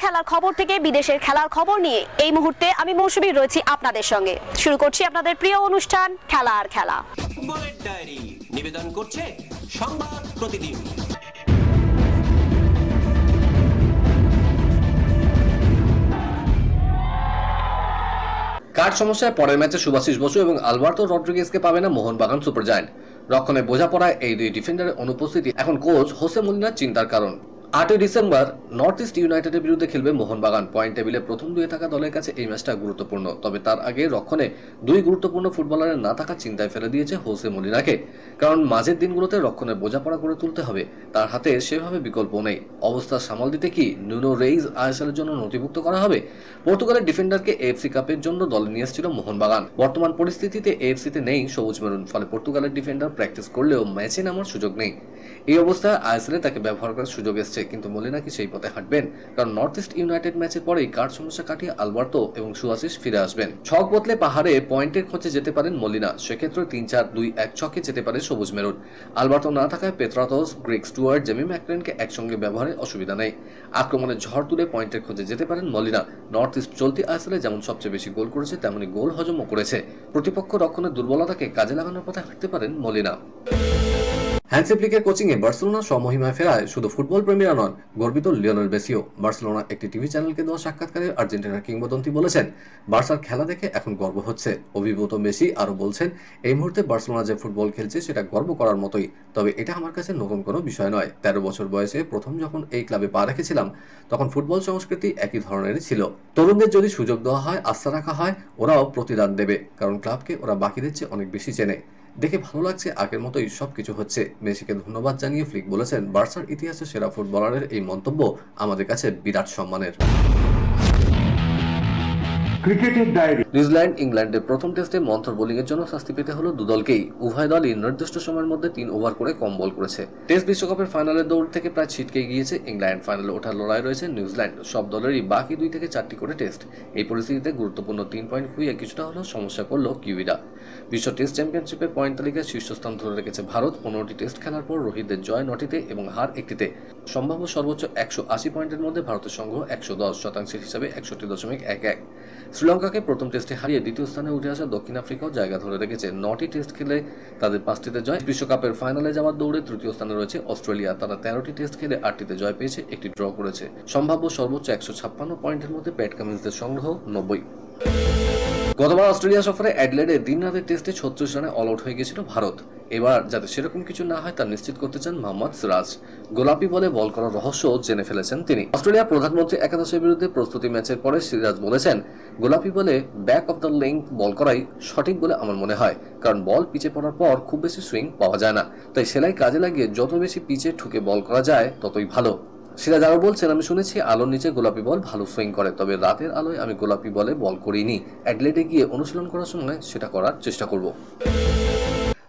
খেলার খবর থেকে বিদেশের খেলার খবর নিয়ে এই মুহূর্তে আমি মৌসুমী রয়েছি আপনাদের সঙ্গে। শুরু করছি আপনাদের প্রিয় অনুষ্ঠান খেলা আর খেলা। ফুটবলের ডায়েরি নিবেদন করছে সংবাদ প্রতিদিন। কার্ড সমস্যায় পরের ম্যাচে সুভাশিস বসু এবং আলবার্তো রড্রিগেজকে পাবে না মোহনবাগান সুপার জায়ান্ট। রক্ষণে বোঝাপড়ায় এই দুই ডিফেন্ডারের অনুপস্থিতি এখন কোচ হোসে মলিনার চিন্তার কারণ। 8ই ডিসেম্বর নর্থ ইস্ট ইউনাইটেডের বিরুদ্ধে খেলবে মোহনবাগান। পয়েন্ট টেবিলে প্রথম দুয়ে থাকা দলের কাছে এই ম্যাচটা গুরুত্বপূর্ণ। তবে তার আগে রক্ষণে দুই গুরুত্বপূর্ণ ফুটবলারের না থাকা চিন্তায় ফেলে দিয়েছে হোসে মলিনাকে। কারণ মাঝের দিনগুলোতে রক্ষণে বোঝাপড়া করে তুলতে হবে, তার হাতে সেভাবে বিকল্প নেই। অবস্থা সামাল দিতে কি নুনো রেইজ আইএসএলের জন্য নথিভুক্ত করা হবে? পর্তুগালের ডিফেন্ডারকে এএফসি কাপের জন্য দলে নিয়ে এসেছিল মোহনবাগান। বর্তমান পরিস্থিতিতে এএফসিতে নেই সবুজ মেরুন, ফলে পর্তুগালের ডিফেন্ডার প্র্যাকটিস করলেও ম্যাচে নামার সুযোগ নেই। এই অবস্থায় আইএসএলে তাকে ব্যবহার করার সুযোগ এসছে, কিন্তু মলিনা কি সেই পথে হাঁটবেন? কারণ নর্থ ইস্ট ইউনাইটেড ম্যাচের পরেই কার্ড সমস্যা কাটিয়ে আলবার্তো এবং সুভাশিস ফিরে আসবেন। ছক বদলে পাহাড়ে পয়েন্টের খোঁজে যেতে পারেন মলিনা, সেক্ষেত্রে 3-4-2-1 ছকে যেতে পারে সবুজ মেরুন। আলবার্তো না থাকায় পেত্রাতোস, গ্রেগ স্টুয়ার্ট, জেমি ম্যাকলেনকে একসঙ্গে ব্যবহারে অসুবিধা নেই। আক্রমণে ঝড় তুলে পয়েন্টের খোঁজে যেতে পারেন মলিনা। নর্থ ইস্ট চলতি আইএসএলে যেমন সবচেয়ে বেশি গোল করেছে, তেমনি গোল হজমও করেছে। প্রতিপক্ষ রক্ষণের দুর্বলতাকে কাজে লাগানোর পথে হাঁটতে পারেন মলিনা। হ্যান্সি ফ্লিকের কোচিংয়ে বার্সেলোনা স্বমহিমায় ফেরায় শুধু ফুটবল প্রেমীরা নন, গর্বিত লিওনেল মেসিও। বার্সেলোনা একটি টিভি চ্যানেলকে দেওয়া সাক্ষাৎকারে আর্জেন্টিনার কিংবদন্তি বলেছেন, বার্সার খেলা দেখে এখন গর্ব হচ্ছে। অভিভূত মেসি আরও বলছেন, এই মুহূর্তে বার্সেলোনা যে ফুটবল খেলছে সেটা গর্ব করার মতোই। তবে এটা আমার কাছে নতুন কোনো বিষয় নয়। 13 বছর বয়সে প্রথম যখন এই ক্লাবে পা রেখেছিলাম, তখন ফুটবল সংস্কৃতি একই ধরনেরই ছিল। তরুণদের যদি সুযোগ দেওয়া হয়, আস্থা রাখা হয়, ওরাও প্রতিদান দেবে, কারণ ক্লাবকে ওরা বাকিদের চেয়ে অনেক বেশি চেনে। দেখে ভালো লাগছে, আগের মতোই সবকিছু হচ্ছে। মেসিকে ধন্যবাদ জানিয়ে ফ্লিক বলেছেন, বার্সার ইতিহাসে সেরা ফুটবলারের এই মন্তব্য আমাদের কাছে বিরাট সম্মানের। ক্রিকেটের ডায়েরি। নিউজিল্যান্ড ইংল্যান্ডের প্রথম টেস্টে মন্থর বোলিংয়ের জন্য শাস্তি পেতে হলো দুদলকেই। উভয় দলই নির্দিষ্ট সময়ের মধ্যে 3 ওভার করে কম বল করেছে। টেস্ট বিশ্বকাপের ফাইনালের দৌড় থেকে প্রায় ছিটকে গিয়েছে ইংল্যান্ড। ফাইনালে ওঠার লড়াই রয়েছে নিউজিল্যান্ড। সব দলেরই বাকি 2 থেকে 4টি করে টেস্ট। এই পরিস্থিতিতে গুরুত্বপূর্ণ 3 পয়েন্ট খুইয়ে কিছুটা হলেও সমস্যা করল কিউইরা। বিশ্ব টেস্ট চ্যাম্পিয়নশিপের পয়েন্ট তালিকায় শীর্ষস্থান ধরে রেখেছে ভারত। 15টি টেস্ট খেলার পর রোহিতদের জয় 9টিতে এবং হার 1টিতে। সম্ভাব্য সর্বোচ্চ 180 পয়েন্টের মধ্যে ভারতের সংগ্রহ 110, শতাংশের হিসাবে 61.11। শ্রীলঙ্কাকে প্রথম টেস্টে হারিয়ে দ্বিতীয় স্থানে উঠে আসা দক্ষিণ আফ্রিকাও জায়গা ধরে রেখেছে। 9টি টেস্ট খেলে তাদের 5টিতে জয়। বিশ্বকাপের ফাইনালে যাওয়ার দৌড়ে তৃতীয় স্থানে রয়েছে অস্ট্রেলিয়া। তারা 13টি টেস্ট খেলে 8টিতে জয় পেয়েছে, 1টি ড্র করেছে। সম্ভাব্য সর্বোচ্চ 156 পয়েন্টের মধ্যে প্যাট কামিন্সদের সংগ্রহ 90। গতবার অস্ট্রেলিয়া সফরে অ্যাডলেডে দিন রাতের টেস্টে 36 রানে অল আউট হয়ে গেছিল ভারত। এবার যাতে সেরকম কিছু না হয় তা নিশ্চিত করতে চান মোহাম্মদ সিরাজ। গোলাপি বলে বল করার রহস্য জেনে ফেলেছেন তিনি। অস্ট্রেলিয়া প্রধানমন্ত্রী একাদশের বিরুদ্ধে প্রস্তুতি ম্যাচের পরে সিরাজ বলেছেন, গোলাপি বলে ব্যাক অফ দ্য লেংথ বল করাই সঠিক বলে আমার মনে হয়, কারণ বল পিচে পড়ার পর খুব বেশি সুইং পাওয়া যায় না। তাই সেলাই কাজে লাগিয়ে যত বেশি পিচে ঠুকে বল করা যায় ততই ভালো। সিরাজ আরও বলছেন, আমি শুনেছি আলোর নিচে গোলাপি বল ভালো সুইং করে, তবে রাতের আলোয় আমি গোলাপি বলে বল করিনি। অ্যাডলেডে গিয়ে অনুশীলন করার সময় সেটা করার চেষ্টা করব।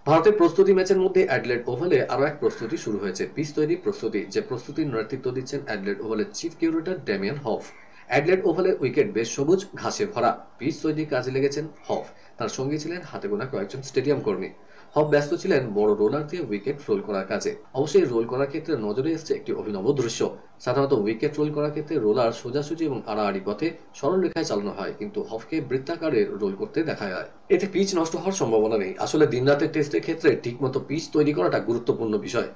ভারতের প্রস্তুতি ম্যাচের মধ্যে অ্যাডলেড ওভালে আরও এক প্রস্তুতি শুরু হয়েছে, পিচ তৈরি প্রস্তুতি। যে প্রস্তুতির নেতৃত্ব দিচ্ছেন অ্যাডলেড ওভালের chief curator Damian Hough. Adelaide ওভালে উইকেট বেশ সবুজ, ঘাসে ভরা। পিচ তৈরি কাজে লেগেছেন হফ। তার সঙ্গে ছিলেন হাতে গোনা কয়েকজন স্টেডিয়াম কর্মী। হফ ব্যস্ত ছিলেন বড় রোলার দিয়ে উইকেট রোল করার কাজে। অবশ্যই রোল করার ক্ষেত্রে নজরে এসছে একটি অভিনব দৃশ্য। সাধারণত উইকেট রোল করার ক্ষেত্রে রোলার সোজাসুজি এবং আড়াআড়ি পথে সরল রেখায় চালানো হয়, কিন্তু হফকে বৃত্তাকারে রোল করতে দেখা যায়। এতে পিচ নষ্ট হওয়ার সম্ভাবনা নেই। আসলে দিনরাতের টেস্টের ক্ষেত্রে ঠিকমতো পিচ তৈরি করাটা গুরুত্বপূর্ণ বিষয়,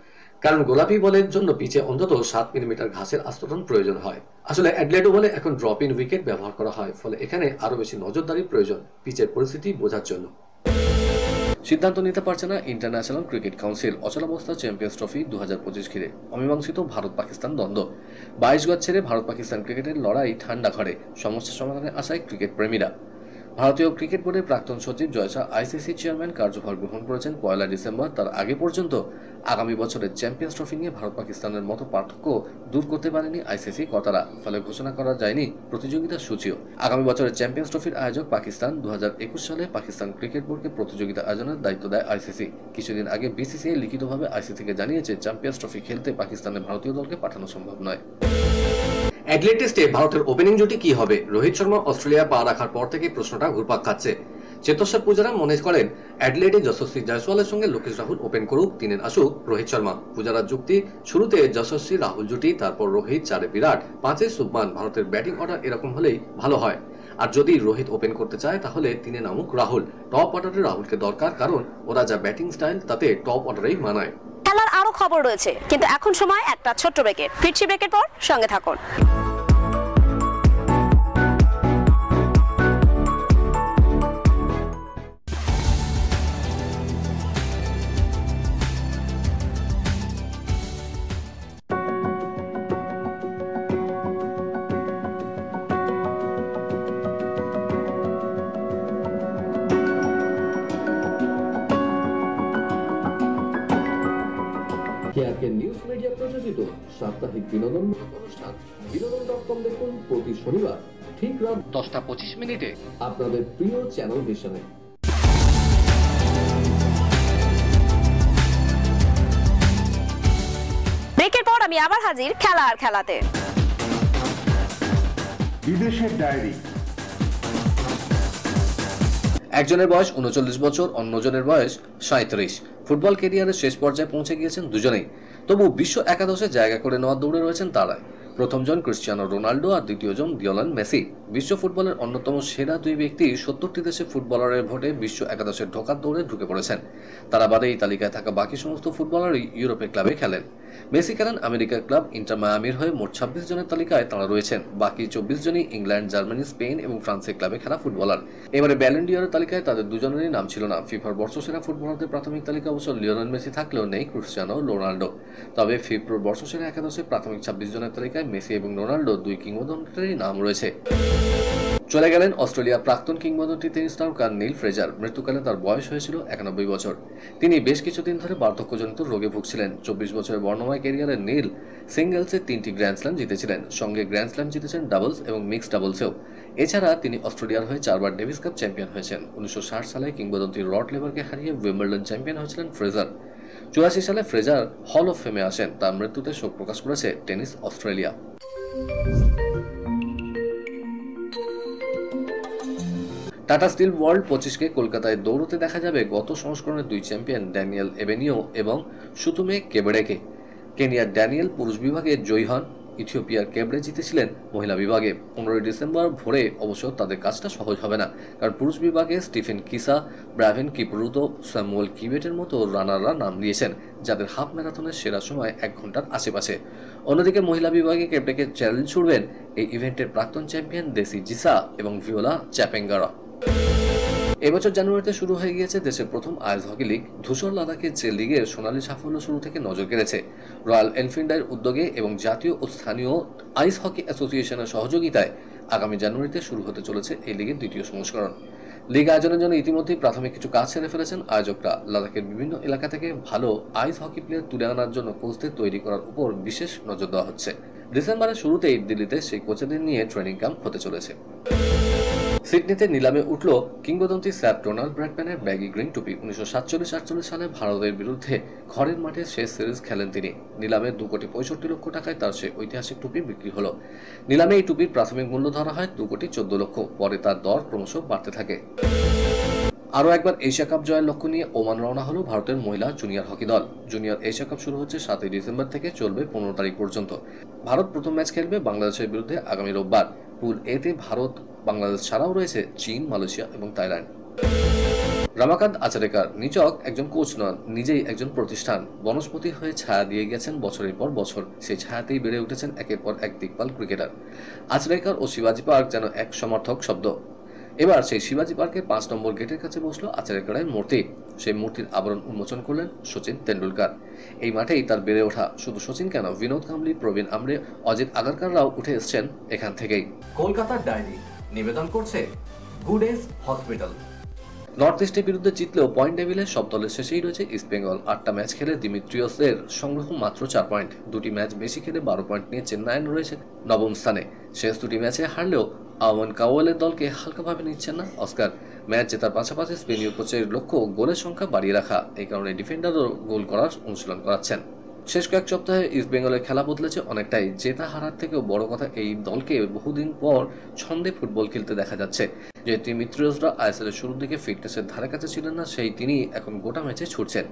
কারণ গোলাপি বলের জন্য পিচে অন্তত 7 মিলিমিটার ঘাসের আস্তরণ প্রয়োজন হয়। আসলে অ্যাডলেড ওভালে এখন ড্রপ ইন উইকেট ব্যবহার করা হয়, ফলে এখানে আরও বেশি নজরদারি প্রয়োজন পিচের পরিস্থিতি বোঝার জন্য। সিদ্ধান্ত নিতে পারছে না ইন্টারন্যাশনাল ক্রিকেট কাউন্সিল। অচলাবস্থা চ্যাম্পিয়ন্স ট্রফি 2025 ঘিরে অমীমাংসিত ভারত পাকিস্তান দ্বন্দ্ব। 22 গজ ছেড়ে ভারত পাকিস্তান ক্রিকেটের লড়াই ঠান্ডা ঘরে, সমস্যা সমাধানে আশায় ক্রিকেট প্রেমীরা। ভারতীয় ক্রিকেট বোর্ডের প্রাক্তন সচিব জয়সা আইসিসি চেয়ারম্যান কার্যভার গ্রহণ করেছেন 1 ডিসেম্বর। তার আগে পর্যন্ত আগামী বছরের চ্যাম্পিয়ন্স ট্রফি নিয়ে ভারত পাকিস্তানের মতো পার্থক্য দূর করতে পারেনি আইসিসি কর্তারা, ফলে ঘোষণা করা যায়নি প্রতিযোগিতার সূচিও। আগামী বছরের চ্যাম্পিয়ন্স ট্রফির আয়োজক পাকিস্তান। 2021 সালে পাকিস্তান ক্রিকেট বোর্ডকে প্রতিযোগিতা আয়োজনের দায়িত্ব দেয় আইসিসি। কিছুদিন আগে বিসিসিআই লিখিতভাবে আইসিসিকে জানিয়েছে চ্যাম্পিয়ন্স ট্রফি খেলতে পাকিস্তানের ভারতীয় দলকে পাঠানো সম্ভব নয়। অ্যাডলেড টেস্টে ভারতের ওপেনিং জুটি কি হবে? রোহিত শর্মা অস্ট্রেলিয়া পা রাখার পর থেকে প্রশ্নটা ঘুরপাক খাচ্ছে। চেতস্বর পূজারা মনে করেন অ্যাডিলেডে যশস্বী জয়সওয়ালের সঙ্গে লোকেশ রাহুল ওপেন করুক, 3 আসুক রোহিত শর্মা। পূজারার যুক্তি, শুরুতে যশস্বী রাহুল জুটি, তারপর রোহিত, 4 বিরাট, 5 শুভমান। ভারতের ব্যাটিং অর্ডার এরকম হলেই ভালো হয়। আর যদি রোহিত ওপেন করতে চায় তাহলে 3 নামুক রাহুল। টপ অর্ডারে রাহুলকে দরকার, কারণ ওরা যা ব্যাটিং স্টাইল তাতে টপ অর্ডারেই মানায়। খেলার আরো খবর রয়েছে, কিন্তু এখন সময় একটা ছোট্ট ব্রেকের। ফিরছি ব্রেকের পর, সঙ্গে থাকুন। নিউজ মিডিয়া প্রযোজিত সাপ্তাহিক বিনোদন অনুষ্ঠান বিনোদন.com দেখুন প্রতি শনিবার ঠিক রাত 10:25 আপনাদের প্রিয় চ্যানেল ভিশনে। ব্রেকের পর আমি আবার হাজির খেলা আর খেলাতে। বিদেশের ডায়েরি। একজনের বয়স 39 বছর, অন্যজনের বয়স 37। ফুটবল ক্যারিয়ারের শেষ পর্যায়ে পৌঁছে গিয়েছেন দুজনেই, তবু বিশ্ব একাদশে জায়গা করে নেওয়ার দৌড়ে রয়েছেন তারা। প্রথমজন ক্রিস্টিয়ানো রোনাল্ডো আর দ্বিতীয়জন লিওনেল মেসি। বিশ্ব ফুটবলের অন্যতম সেরা দুই ব্যক্তি 70টি দেশে ফুটবলারের ভোটে বিশ্ব একাদশে ঢোকার দৌড়ে ঢুকে পড়েছেন। তারা বাদে এই তালিকায় থাকা বাকি সমস্ত ফুটবলারই ইউরোপের ক্লাবে খেলেন। মেসি খেলেন আমেরিকার ক্লাব ইন্টার মায়ামির হয়ে। মোট 26 জনের তালিকায় তারা রয়েছেন। বাকি 24 জনই ইংল্যান্ড, জার্মানি, স্পেন এবং ফ্রান্সের ক্লাবে খেলা ফুটবলার। এবারে ব্যালন ডি'অরের তালিকায় তাদের দুজনেরই নাম ছিল না। ফিফার বর্ষসেরা ফুটবলারদের প্রাথমিক তালিকা অবশ্য লিওনেল মেসি থাকলেও নেই ক্রিস্টিয়ানো রোনাল্ডো। তবে ফিফার বর্ষসেরা একাদশে প্রাথমিক 26 জনের তালিকায় মেসি এবং রোনাল্ডো দুই কিংবদন্তিরই নাম রয়েছে। চলে গেলেন অস্ট্রেলিয়ার প্রাক্তন কিংবদন্তি টেনিস তারকা নীল ফ্রেজার। মৃত্যুকালে তার বয়স হয়েছিল 91 বছর। তিনি বেশ কিছুদিন ধরে বার্ধক্যজনিত রোগে ভুগছিলেন। 24 বছরের বর্ণময় ক্যারিয়ারে নীল সিঙ্গেলসে 3টি গ্র্যান্ড স্ল্যাম জিতেছিলেন, সঙ্গে গ্র্যান্ড স্ল্যাম জিতেছেন ডাবলস এবং মিক্সড ডাবলসেও। এছাড়া তিনি অস্ট্রেলিয়ার হয়ে 4বার ডেভিস কাপ চ্যাম্পিয়ন হয়েছেন। 1960 সালে কিংবদন্তি রড লেভারকে হারিয়ে উইম্বলডন চ্যাম্পিয়ন হয়েছিলেন ফ্রেজার। 84 সালে ফ্রেজার হল অফ ফেমে আসেন। তার মৃত্যুতে শোক প্রকাশ করেছে tennis Australia. Tata steel world 25কে কলকাতায় দৌড়তে দেখা যাবে গত সংস্করণের দুই চ্যাম্পিয়ন ড্যানিয়েল এবেনিও এবং সুতুমে কেবেড়েকে। কেনিয়ার ড্যানিয়েল পুরুষ বিভাগে জয়ী হন। ইথিওপিয়ার কেবড়ে জিতেছিলেন মহিলা বিভাগে। 15 ডিসেম্বর ভোরে অবশ্য তাদের কাজটা সহজ হবে না, কারণ পুরুষ বিভাগে স্টিফেন কিসা, ব্রাভেন কিপরুতো, স্যামুয়েল কিবেটের মতো রানাররা নাম দিয়েছেন, যাদের হাফ ম্যারাথনের সেরা সময় 1 ঘন্টার আশেপাশে। অন্যদিকে মহিলা বিভাগে কেবড়েকে চ্যালেঞ্জ ছুড়বেন এই ইভেন্টের প্রাক্তন চ্যাম্পিয়ন দেসি জিসা এবং ভিওলা চ্যাপেঙ্গারা। এবছর জানুয়ারিতে শুরু হয়ে গিয়েছে দেশের প্রথম আইস হকি লিগ। ধূসর লাদাখের যে লিগের সোনালী সাফল্য শুরু থেকে নজর কেড়েছে। রয়্যাল এনফিল্ডের উদ্যোগে এবং জাতীয় ও স্থানীয় আইস হকি অ্যাসোসিয়েশনের সহযোগিতায় আগামী জানুয়ারিতে শুরু হতে চলেছে এই লিগের দ্বিতীয় সংস্করণ। লিগ আয়োজনের জন্য ইতিমধ্যেই প্রাথমিক কিছু কাজ সেরে ফেলেছেন আয়োজকরা। লাদাখের বিভিন্ন এলাকা থেকে ভালো আইস হকি প্লেয়ার তুলে আনার জন্য কোচদের তৈরি করার উপর বিশেষ নজর দেওয়া হচ্ছে। ডিসেম্বরের শুরুতেই দিল্লিতে সেই কোচদের নিয়ে ট্রেনিং ক্যাম্প হতে চলেছে। সিডনিতে নিলামে উঠল কিংবদন্তি স্যার ডোনাল্ড ব্র্যাডম্যানের ব্যাগি গ্রিন টুপি। 1947-48 সালে ভারতের বিরুদ্ধে ঘরের মাঠে শেষ সিরিজ খেলেন তিনি। নিলামে 2,65,00,000 টাকায় তার সেই ঐতিহাসিক টুপি বিক্রি হলো। নিলামে এই টুপির প্রাথমিক মূল্য ধরা হয় 2,14,00,000। পরে তার দর ক্রমশ বাড়তে থাকে। আরও একবার এশিয়া কাপ জয়ের লক্ষ্য নিয়ে ওমান রওনা হলো ভারতের মহিলা জুনিয়র হকি দল। জুনিয়র এশিয়া কাপ শুরু হচ্ছে 7 ডিসেম্বর থেকে, চলবে 15 তারিখ পর্যন্ত। ভারত প্রথম ম্যাচ খেলবে বাংলাদেশের বিরুদ্ধে আগামী রোববার। পুল এতে ভারত, বাংলাদেশ ছাড়াও রয়েছে চীন, মালয়েশিয়া এবং থাইল্যান্ড। রামাকান্ত আচারেকার নিচক একজন কোচ নন, নিজেই একজন প্রতিষ্ঠান। বনস্পতি হয়ে ছায়া দিয়ে গেছেন বছরের পর বছর। সেই ছায়াতেই বেড়ে উঠেছেন একের পর এক দিকপাল ক্রিকেটার। আচারেকার ও শিবাজি পার্ক যেন এক সমর্থক শব্দ। এবার সেই শিবাজি পার্কের 5 নম্বর গেটের কাছে বসলো আচারেকারের মূর্তি। সেই মূর্তির আবরণ উন্মোচন করলেন সচিন তেন্ডুলকার। এই মাঠেই তার বেড়ে ওঠা। শুধু সচিন কেন, বিনোদ কাম্বলি, প্রবীণ আমরে, অজিত আগারকাররাও উঠে এসছেন এখান থেকেই। কলকাতার ডায়েরি নিবেদন করছে গুড এজ হসপিটাল। নর্থ ইস্টের বিরুদ্ধে জিতলেও পয়েন্ট টেবিলে সব দলের শেষেই রয়েছে ইস্ট বেঙ্গল। 8টা ম্যাচ খেলে দিমিত্রিয়সের সংগ্রহ মাত্র 4 পয়েন্ট। 2টি ম্যাচ বেশি খেলে 12 পয়েন্ট নিয়ে চেন্নাইন রয়েছে 9ম স্থানে। শেষ 2টি ম্যাচে হারলেও আওয়ান কাওয়ালের দলকে হালকাভাবে নিচ্ছেন না অস্কার। ম্যাচ জেতার পাশাপাশি স্পেনীয় কোচের লক্ষ্য গোলের সংখ্যা বাড়িয়ে রাখা। এই কারণে ডিফেন্ডারও গোল করার অনুশীলন করাচ্ছেন। শেষ কয়েক সপ্তাহে ইস্ট বেঙ্গলের খেলা বদলেছে অনেকটাই। জেতা হারার থেকেও বড় কথা, এই দলকে বহুদিন পর ছন্দে ফুটবল খেলতে দেখা যাচ্ছে। যে টিম ইত্রিয়সরা আইএসএল এর শুরুর দিকে ফিটনেসের ধারে কাছে ছিলেন না, সেই তিনি এখন গোটা ম্যাচে ছুটছেন,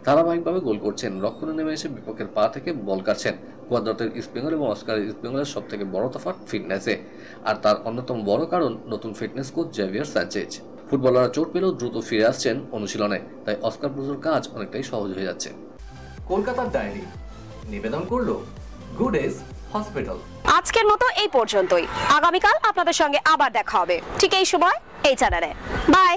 ধারাবাহিকভাবে গোল করছেন, রক্ষণে নেমে এসে বিপক্ষের পা থেকে বল কাটছেন। কোয়াদ্রাতের ইস্ট বেঙ্গল এবং অস্কারের ইস্ট বেঙ্গলের সব থেকে বড় তফাৎ ফিটনেসে, আর তার অন্যতম বড় কারণ নতুন ফিটনেস কোচ জেভিয়ার সানচেজ। ফুটবলাররা চোট পেলেও দ্রুত ফিরে আসছেন অনুশীলনে, তাই অস্কার ব্রুজোর কাজ অনেকটাই সহজ হয়ে যাচ্ছে। কলকাতার ডায়েরি নিবেদন করলো গুডেস হসপিটাল। আজকের মতো এই পর্যন্তই। আগামীকাল আপনাদের সঙ্গে আবার দেখা হবে ঠিক এই সময় এই চ্যানেলে। বাই।